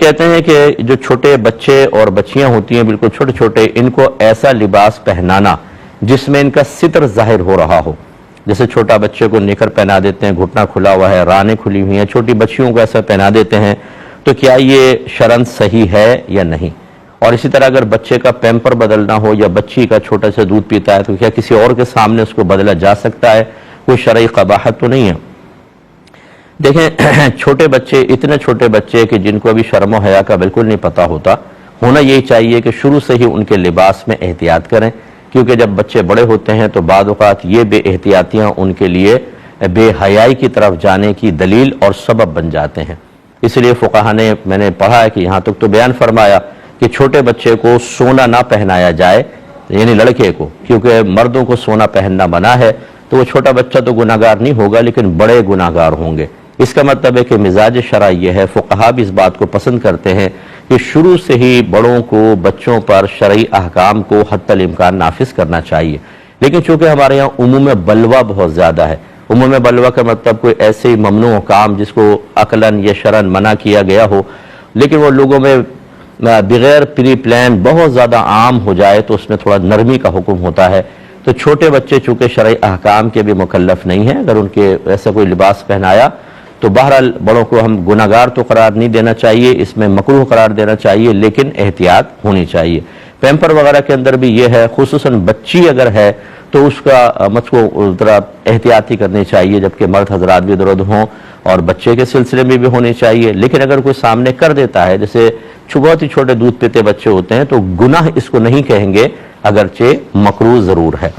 کہتے ہیں کہ جو چھوٹے بچے اور بچیاں ہوتی ہیں بالکل چھوٹے چھوٹے، ان کو ایسا لباس پہنانا جس میں ان کا ستر ظاہر ہو رہا ہو، جیسے چھوٹا بچے کو نکر پہنا دیتے ہیں، گھٹنا کھلا ہوا ہے، رانیں کھلی ہوئی ہیں، چھوٹی بچیوں کو ایسا پہنا دیتے ہیں، تو کیا یہ شرعاً صحیح ہے یا نہیں؟ اور اسی طرح اگر بچے کا پیمپر بدلنا ہو یا بچی کا چھوٹا سا دودھ پیتا ہے تو کیا کسی اور کے سامنے اس کو بدلا جا سکتا ہے؟ کوئی شرعی قباحت تو نہیں ہے؟ دیکھیں چھوٹے بچے، اتنے چھوٹے بچے کہ جن کو ابھی شرم و حیا کا بالکل نہیں پتہ ہوتا، ہونا یہی چاہیے کہ شروع سے ہی ان کے لباس میں احتیاط کریں، کیونکہ جب بچے بڑے ہوتے ہیں تو بعض اوقات یہ بے احتیاطیاں ان کے لیے بے حیائی کی طرف جانے کی دلیل اور سبب بن جاتے ہیں۔ اس لیے فقہا نے، میں نے پڑھا ہے کہ یہاں تک تو بیان فرمایا کہ چھوٹے بچے کو سونا نہ پہنایا جائے، یعنی لڑکے کو، کیونکہ مردوں کو سونا پہننا منع ہے، تو وہ چھوٹا بچہ تو گناہگار نہیں ہوگا لیکن بڑے گناہگار ہوں گے۔ اس کا مطلب ہے کہ مزاج شرع یہ ہے، فقہا بھی اس بات کو پسند کرتے ہیں کہ شروع سے ہی بڑوں کو بچوں پر شرعی احکام کو حتی الامکان نافذ کرنا چاہیے۔ لیکن چونکہ ہمارے یہاں عموم بلوہ بہت زیادہ ہے، عموم بلوہ کا مطلب کوئی ایسے ہی ممنوع کام جس کو عقلاً یا شرعاً منع کیا گیا ہو، لیکن وہ لوگوں میں بغیر پری پلان بہت زیادہ عام ہو جائے تو اس میں تھوڑا نرمی کا حکم ہوتا ہے۔ تو چھوٹے بچے چونکہ شرعی احکام کے بھی مکلف نہیں ہیں، اگر ان کے ایسا کوئی لباس پہنایا تو بہرحال بڑوں کو ہم گناہگار تو قرار نہیں دینا چاہیے، اس میں مکروہ قرار دینا چاہیے، لیکن احتیاط ہونی چاہیے۔ پیمپر وغیرہ کے اندر بھی یہ ہے، خصوصاً بچی اگر ہے تو اس کا مجھ کو ذرا احتیاطی کرنی چاہیے، جبکہ مرد حضرات بھی ادھر ہوں اور بچے کے سلسلے میں بھی ہونی چاہیے۔ لیکن اگر کوئی سامنے کر دیتا ہے، جیسے بہت ہی چھوٹے دودھ پیتے بچے ہوتے ہیں، تو گناہ اس کو نہیں کہیں گے، اگرچہ مکروہ ضرور ہے۔